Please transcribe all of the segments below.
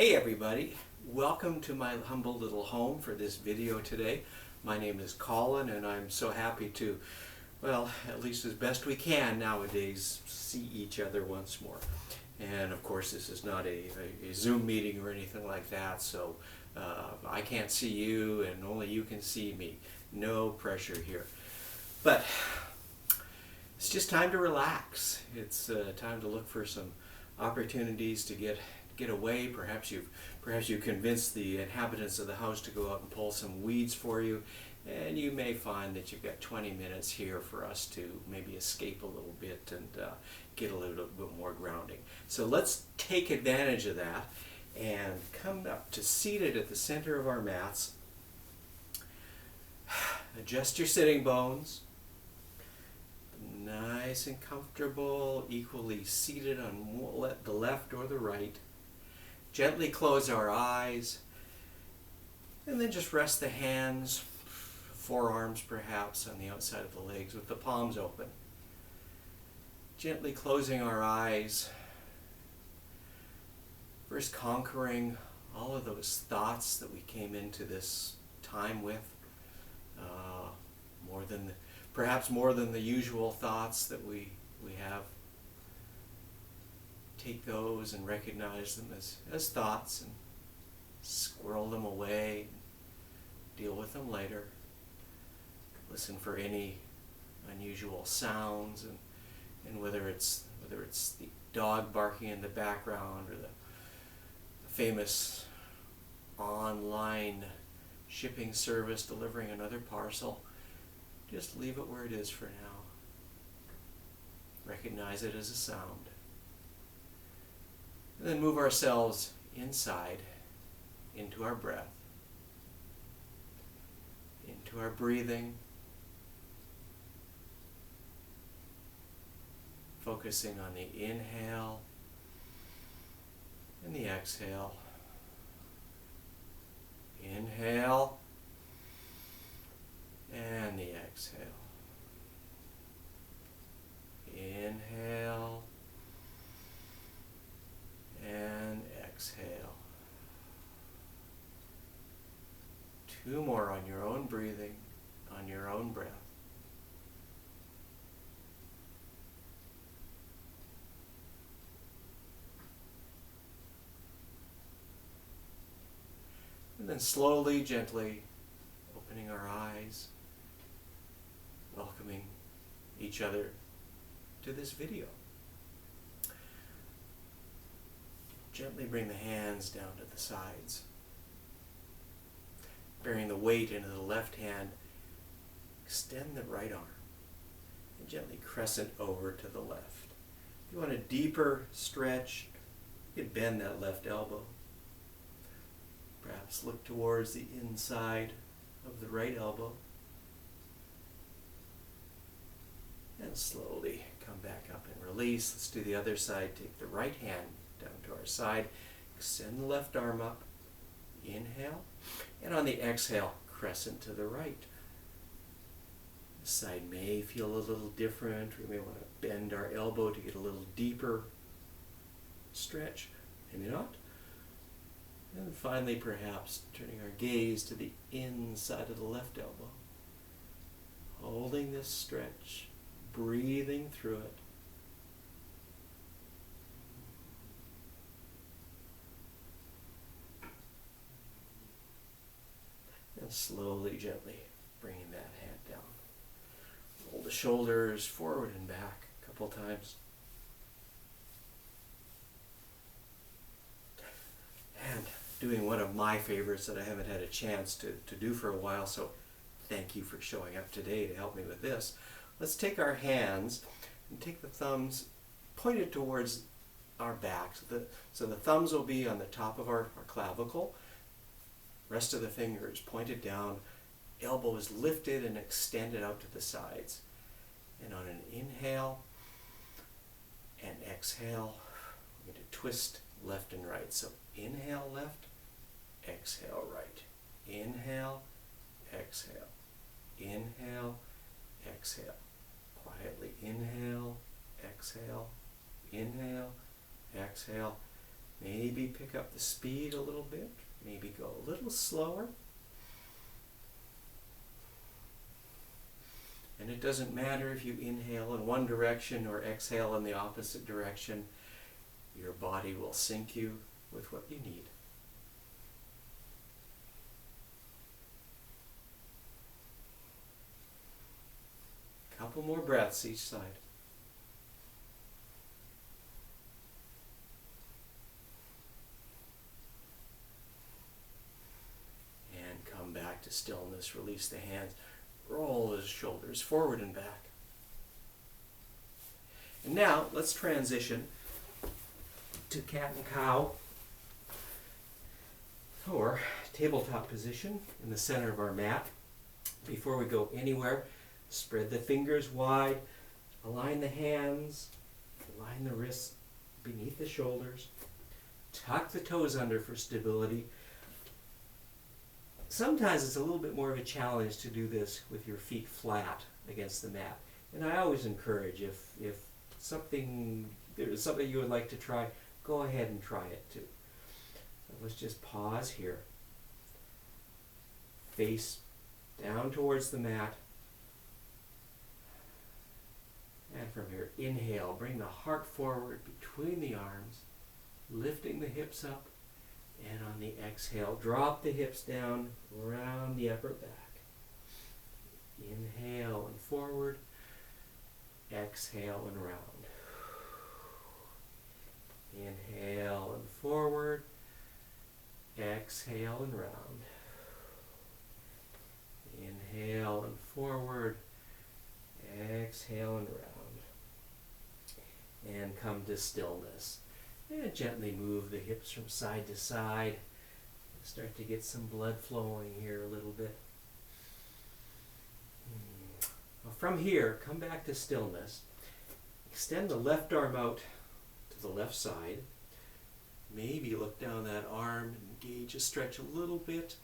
Hey everybody, welcome to my humble little home for this video today. My name is Collin and I'm so happy to, well, at least as best we can nowadays, see each other once more. And of course this is not a Zoom meeting or anything like that, so I can't see you and only you can see me. No pressure here. But it's just time to relax. It's time to look for some opportunities to get away. Perhaps you've convinced the inhabitants of the house to go out and pull some weeds for you, and you may find that you've got 20 minutes here for us to maybe escape a little bit and get a little bit more grounding. So let's take advantage of that and come up to seated at the center of our mats. Adjust your sitting bones. Nice and comfortable, equally seated on the left or the right. Gently close our eyes, and then just rest the hands, forearms perhaps, on the outside of the legs with the palms open. Gently closing our eyes, first conquering all of those thoughts that we came into this time with, perhaps more than the usual thoughts that we have. Take those and recognize them as thoughts and squirrel them away, deal with them later. Listen for any unusual sounds and whether it's the dog barking in the background or the famous online shipping service delivering another parcel. Just leave it where it is for now. Recognize it as a sound. And then move ourselves inside, into our breath, into our breathing, focusing on the inhale and the exhale. Inhale and the exhale. Inhale and exhale. Two more on your own breathing, on your own breath. And then slowly, gently opening our eyes, welcoming each other to this video. Gently bring the hands down to the sides. Bearing the weight into the left hand, extend the right arm and gently crescent over to the left. If you want a deeper stretch, you can bend that left elbow. Perhaps look towards the inside of the right elbow. And slowly come back up and release. Let's do the other side. Take the right hand down to our side. Extend the left arm up. Inhale. And on the exhale, crescent to the right. This side may feel a little different. We may want to bend our elbow to get a little deeper stretch. Maybe not. And finally, perhaps turning our gaze to the inside of the left elbow. Holding this stretch, breathing through it. And slowly, gently bringing that hand down. Roll the shoulders forward and back a couple times. And doing one of my favorites that I haven't had a chance to do for a while, so thank you for showing up today to help me with this. Let's take our hands and take the thumbs pointed towards our back. So the thumbs will be on the top of our clavicle. Rest of the fingers pointed down, elbow is lifted and extended out to the sides. And on an inhale and exhale, we're going to twist left and right. So inhale left, exhale right. Inhale, exhale. Inhale, exhale. Quietly inhale, exhale, inhale, exhale. Maybe pick up the speed a little bit. Maybe go a little slower. And it doesn't matter if you inhale in one direction or exhale in the opposite direction. Your body will sync you with what you need. Couple more breaths each side. And come back to stillness. Release the hands. Roll the shoulders forward and back. And now let's transition to cat and cow, or tabletop position in the center of our mat. Before we go anywhere, spread the fingers wide, align the hands, align the wrists beneath the shoulders, tuck the toes under for stability. Sometimes it's a little bit more of a challenge to do this with your feet flat against the mat. And I always encourage, if there's something you would like to try, go ahead and try it too. So let's just pause here. Face down towards the mat. And from here, inhale, bring the heart forward between the arms, lifting the hips up. And on the exhale, drop the hips down, round the upper back. Inhale and forward. Exhale and round. Inhale and forward. Exhale and round. Inhale and forward. Exhale and round. And come to stillness. And gently move the hips from side to side. Start to get some blood flowing here a little bit. Well, from here, come back to stillness. Extend the left arm out to the left side. Maybe look down that arm and engage a stretch a little bit.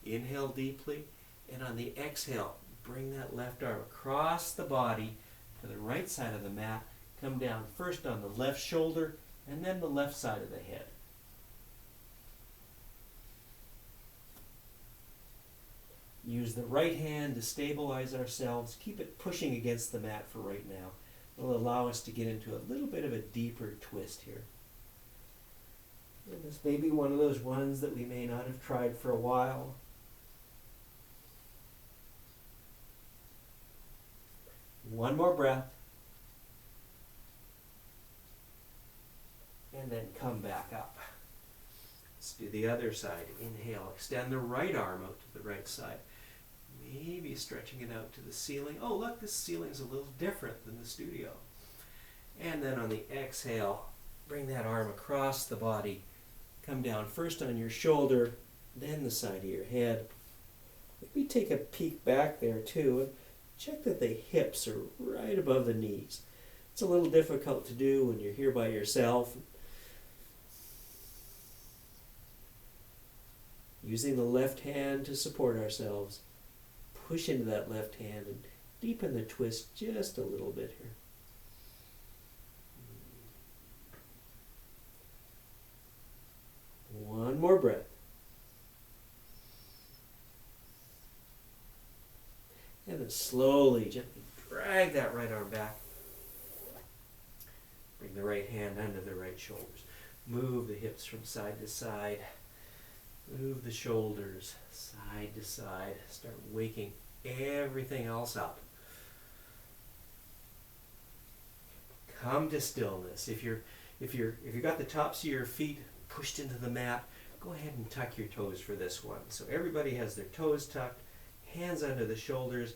Inhale deeply. And on the exhale, bring that left arm across the body to the right side of the mat. Come down first on the left shoulder and then the left side of the head. Use the right hand to stabilize ourselves. Keep it pushing against the mat for right now. It'll allow us to get into a little bit of a deeper twist here. And this may be one of those ones that we may not have tried for a while. One more breath. And then come back up. Let's do the other side. Inhale, extend the right arm out to the right side. Maybe stretching it out to the ceiling. Oh, look, this ceiling's a little different than the studio. And then on the exhale, bring that arm across the body. Come down first on your shoulder, then the side of your head. Maybe take a peek back there too, and check that the hips are right above the knees. It's a little difficult to do when you're here by yourself. Using the left hand to support ourselves. Push into that left hand and deepen the twist just a little bit here. One more breath. And then slowly, gently drag that right arm back. Bring the right hand under the right shoulders. Move the hips from side to side. Move the shoulders side to side. Start waking everything else up. Come to stillness. If you've got the tops of your feet pushed into the mat, go ahead and tuck your toes for this one. So everybody has their toes tucked, hands under the shoulders.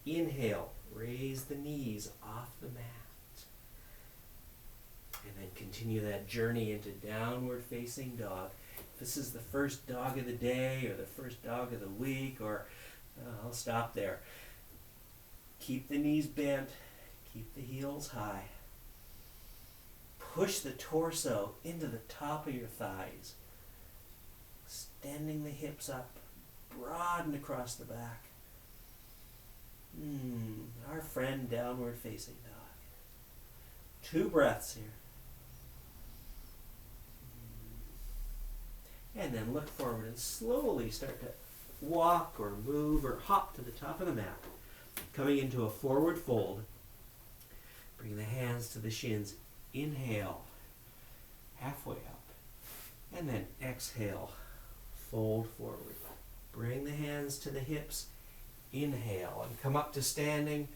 Inhale, raise the knees off the mat. And then continue that journey into downward facing dog. If this is the first dog of the day or the first dog of the week, or I'll stop there. Keep the knees bent, keep the heels high. Push the torso into the top of your thighs. Extending the hips up, broaden across the back. Our friend downward facing dog. 2 breaths here. And then look forward and slowly start to walk or move or hop to the top of the mat. Coming into a forward fold. Bring the hands to the shins. Inhale, halfway up. And then exhale, fold forward. Bring the hands to the hips. Inhale and come up to standing.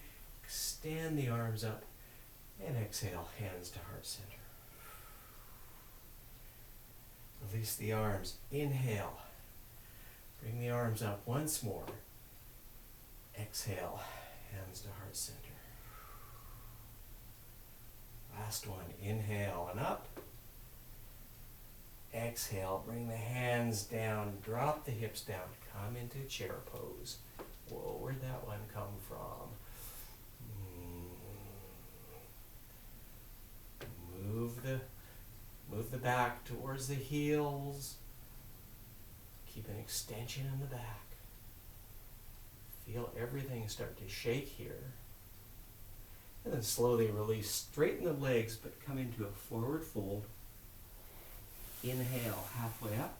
Extend the arms up. And exhale, hands to heart center. Release the arms. Inhale. Bring the arms up once more. Exhale, hands to heart center. Last one. Inhale and up. Exhale, bring the hands down, drop the hips down, come into chair pose. Whoa, where'd that one come from? Move the back towards the heels. Keep an extension in the back. Feel everything start to shake here. And then slowly release, straighten the legs, but come into a forward fold. Inhale, halfway up.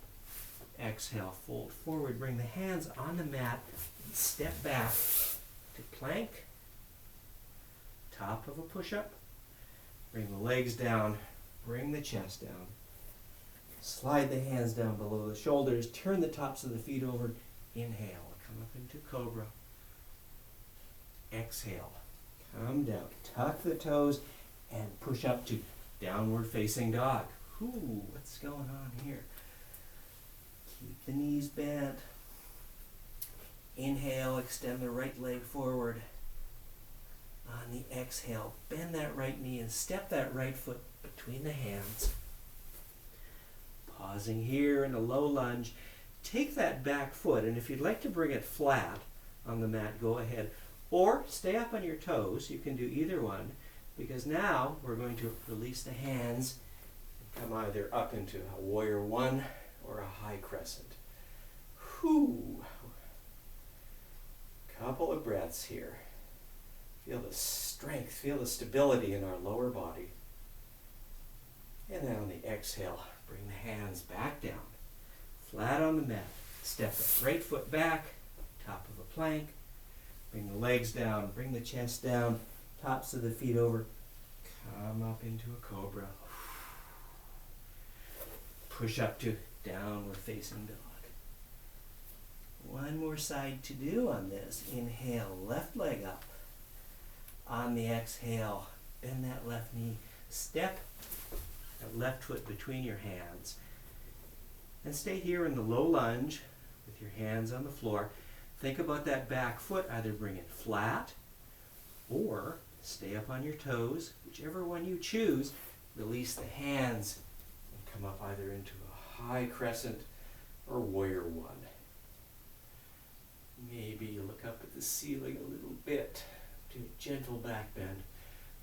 Exhale, fold forward. Bring the hands on the mat. Step back to plank. Top of a push-up. Bring the legs down. Bring the chest down. Slide the hands down below the shoulders. Turn the tops of the feet over. Inhale, come up into cobra. Exhale, come down. Tuck the toes and push up to downward facing dog. Ooh, what's going on here? Keep the knees bent. Inhale, extend the right leg forward. On the exhale, bend that right knee and step that right foot between the hands. Pausing here in a low lunge. Take that back foot, and if you'd like to bring it flat on the mat, go ahead. Or stay up on your toes. You can do either one, because now we're going to release the hands. Come either up into a warrior one or a high crescent. Whew. Couple of breaths here. Feel the strength, feel the stability in our lower body. And then on the exhale, bring the hands back down. Flat on the mat. Step the right foot back, top of a plank. Bring the legs down, bring the chest down, tops of the feet over. Come up into a cobra. Push up to downward facing dog. One more side to do on this. Inhale, left leg up. On the exhale, bend that left knee. Step that left foot between your hands. And stay here in the low lunge with your hands on the floor. Think about that back foot. Either bring it flat or stay up on your toes. Whichever one you choose, release the hands. Come up either into a high crescent or warrior one. Maybe you look up at the ceiling a little bit. Do a gentle back bend.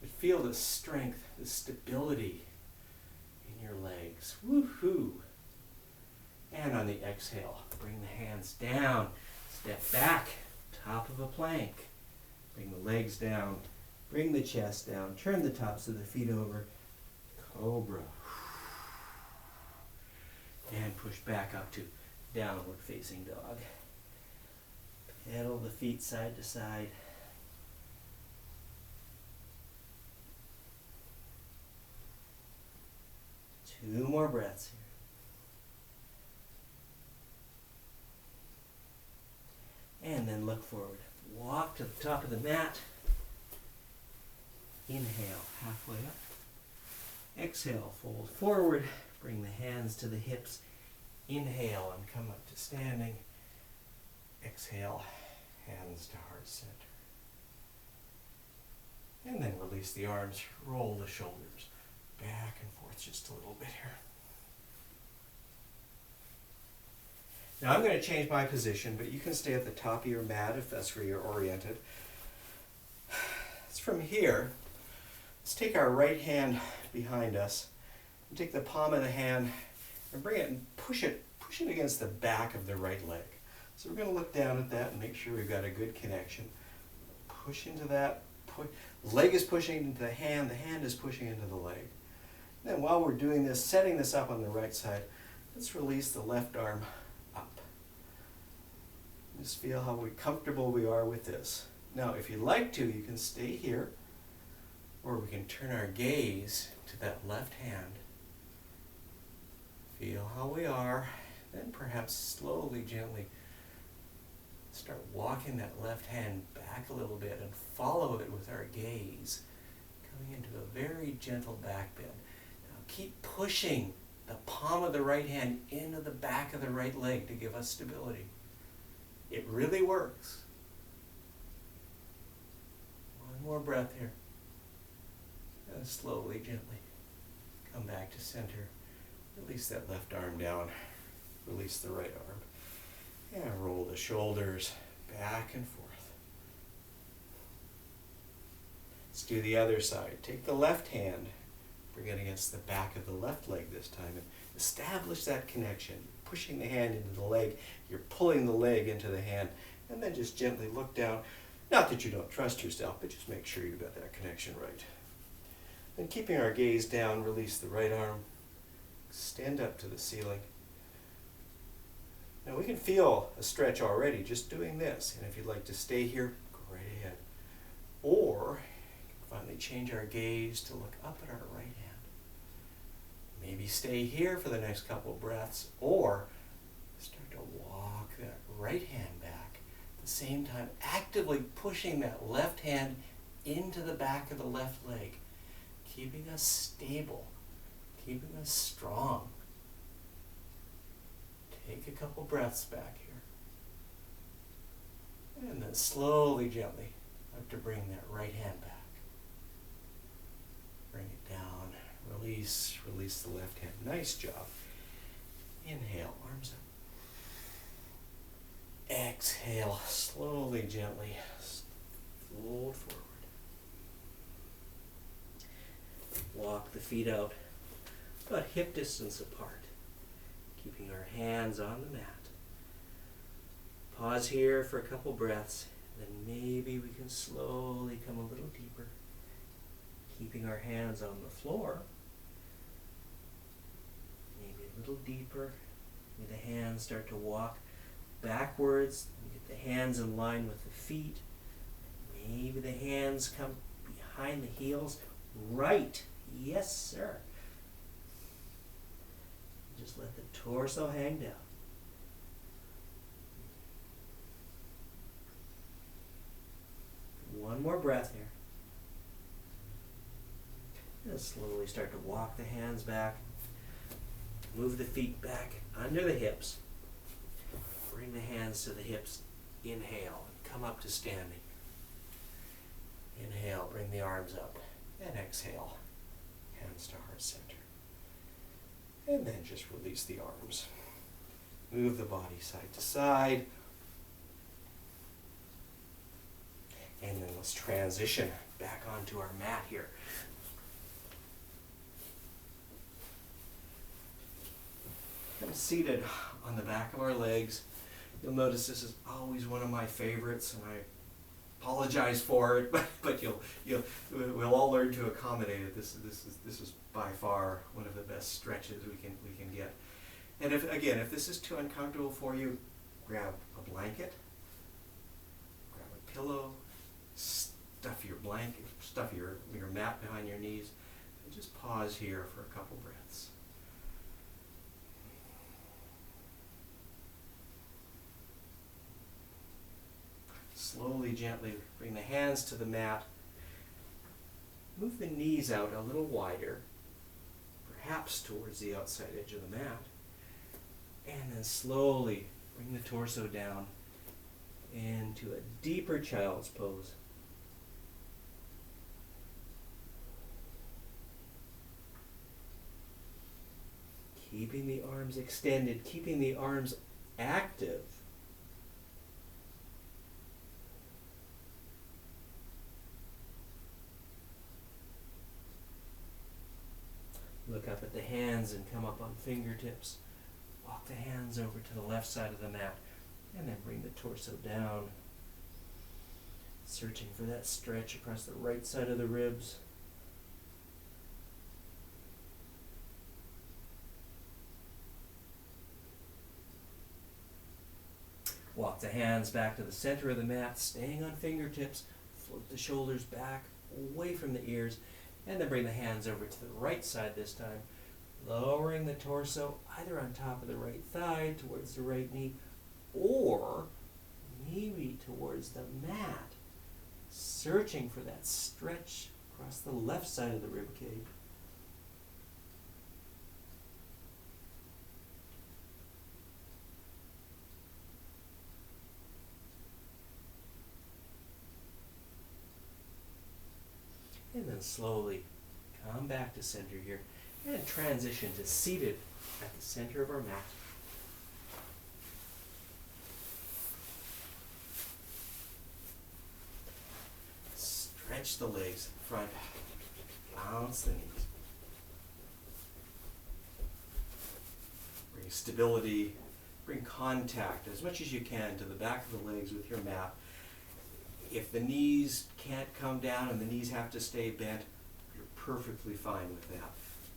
But feel the strength, the stability in your legs. Woohoo! And on the exhale, bring the hands down. Step back, top of a plank. Bring the legs down. Bring the chest down. Turn the tops of the feet over. Cobra. And push back up to downward facing dog. Pedal the feet side to side. Two more breaths here. And then look forward. Walk to the top of the mat. Inhale, halfway up. Exhale, fold forward. Bring the hands to the hips. Inhale and come up to standing. Exhale, hands to heart center. And then release the arms, roll the shoulders back and forth just a little bit here. Now I'm going to change my position, but you can stay at the top of your mat if that's where you're oriented. It's from here. Let's take our right hand behind us and take the palm of the hand and bring it and push it against the back of the right leg. So we're going to look down at that and make sure we've got a good connection. Push into that. Leg is pushing into the hand is pushing into the leg. Then while we're doing this, setting this up on the right side, Let's release the left arm up. Just feel how comfortable we are with this. Now, if you'd like to, you can stay here, or we can turn our gaze to that left hand. Feel how we are, then perhaps slowly, gently start walking that left hand back a little bit and follow it with our gaze, coming into a very gentle back bend. Now keep pushing the palm of the right hand into the back of the right leg to give us stability. It really works. One more breath here. And slowly, gently come back to center. Release that left arm down. Release the right arm. And roll the shoulders back and forth. Let's do the other side. Take the left hand, bring it against the back of the left leg this time, and establish that connection. Pushing the hand into the leg, you're pulling the leg into the hand, and then just gently look down. Not that you don't trust yourself, but just make sure you've got that connection right. Then keeping our gaze down, release the right arm, stand up to the ceiling. Now we can feel a stretch already just doing this, and if you'd like to stay here, go right ahead. Or finally change our gaze to look up at our right hand. Maybe stay here for the next couple breaths, or start to walk that right hand back. At the same time, actively pushing that left hand into the back of the left leg, keeping us stable, keeping us strong. Take a couple breaths back here. And then slowly, gently, start to bring that right hand back. Bring it down. Release the left hand. Nice job. Inhale, arms up. Exhale, slowly, gently, fold forward. Walk the feet out about hip distance apart, keeping our hands on the mat. Pause here for a couple breaths, then maybe we can slowly come a little deeper, keeping our hands on the floor. Maybe a little deeper. May the hands start to walk backwards. Get the hands in line with the feet. Maybe the hands come behind the heels. Right. Yes, sir. Just let the torso hang down. One more breath here. And slowly start to walk the hands back. Move the feet back under the hips. Bring the hands to the hips. Inhale and come up to standing. Inhale, bring the arms up. And exhale, hands to heart center. And then just release the arms. Move the body side to side. And then let's transition back onto our mat here. I'm seated on the back of our legs. You'll notice this is always one of my favorites, and I apologize for it, but we'll all learn to accommodate it. This is by far one of the best stretches we can get. And if this is too uncomfortable for you, grab a blanket, grab a pillow, stuff your mat behind your knees, and just pause here for a couple breaths. Slowly, gently bring the hands to the mat. Move the knees out a little wider, perhaps towards the outside edge of the mat. And then slowly bring the torso down into a deeper child's pose. Keeping the arms extended, keeping the arms active. Look up at the hands and come up on fingertips. Walk the hands over to the left side of the mat and then bring the torso down. Searching for that stretch across the right side of the ribs. Walk the hands back to the center of the mat, staying on fingertips. Float the shoulders back, away from the ears, and then bring the hands over to the right side this time, lowering the torso either on top of the right thigh towards the right knee, or maybe towards the mat, searching for that stretch across the left side of the rib cage. And then slowly come back to center here and transition to seated at the center of our mat. Stretch the legs in front, bounce the knees. Bring stability, bring contact as much as you can to the back of the legs with your mat. If the knees can't come down and the knees have to stay bent, you're perfectly fine with that.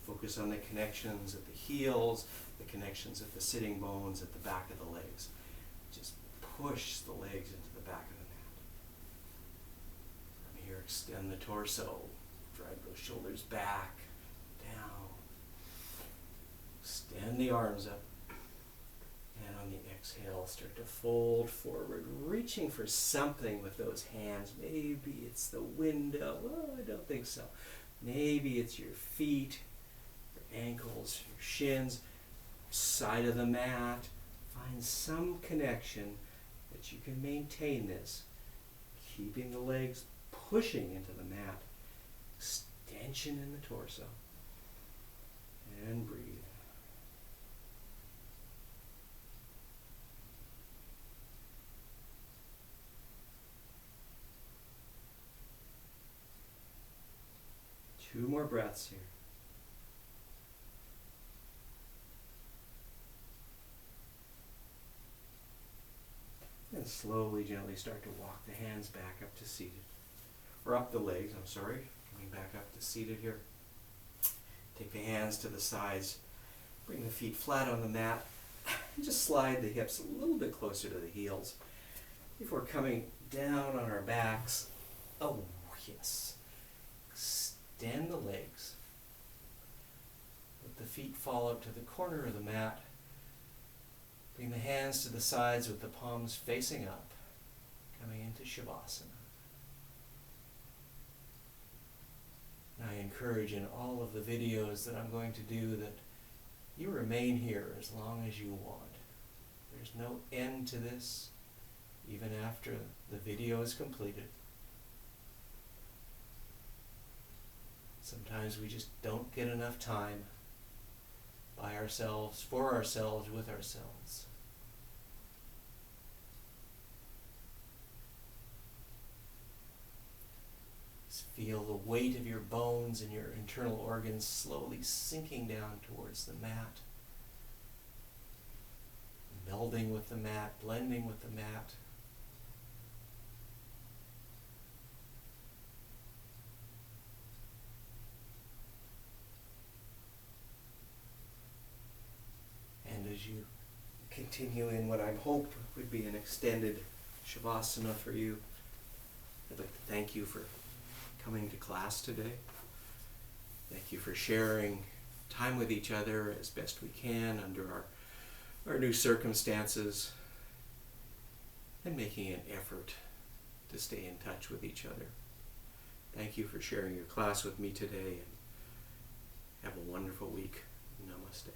Focus on the connections at the heels, the connections at the sitting bones, at the back of the legs. Just push the legs into the back of the mat. From here, extend the torso. Drive those shoulders back, down. Extend the arms up. And on the exhale, start to fold forward, reaching for something with those hands. Maybe it's the window. Well, I don't think so. Maybe it's your feet, your ankles, your shins, side of the mat. Find some connection that you can maintain this, keeping the legs pushing into the mat. Extension in the torso. And breathe. Two more breaths here. And slowly, gently start to walk the hands back up to seated. Or up the legs, I'm sorry. Coming back up to seated here. Take the hands to the sides. Bring the feet flat on the mat. And just slide the hips a little bit closer to the heels. Before coming down on our backs. Oh, yes. Extend the legs. Let the feet fall up to the corner of the mat. Bring the hands to the sides with the palms facing up. Coming into Shavasana. And I encourage in all of the videos that I'm going to do that you remain here as long as you want. There's no end to this, even after the video is completed. Sometimes we just don't get enough time by ourselves, for ourselves, with ourselves. Just feel the weight of your bones and your internal organs slowly sinking down towards the mat, melding with the mat, blending with the mat. As you continue in what I hope would be an extended Shavasana for you, I'd like to thank you for coming to class today. Thank you for sharing time with each other as best we can under our new circumstances, and making an effort to stay in touch with each other. Thank you for sharing your class with me today, and have a wonderful week. Namaste.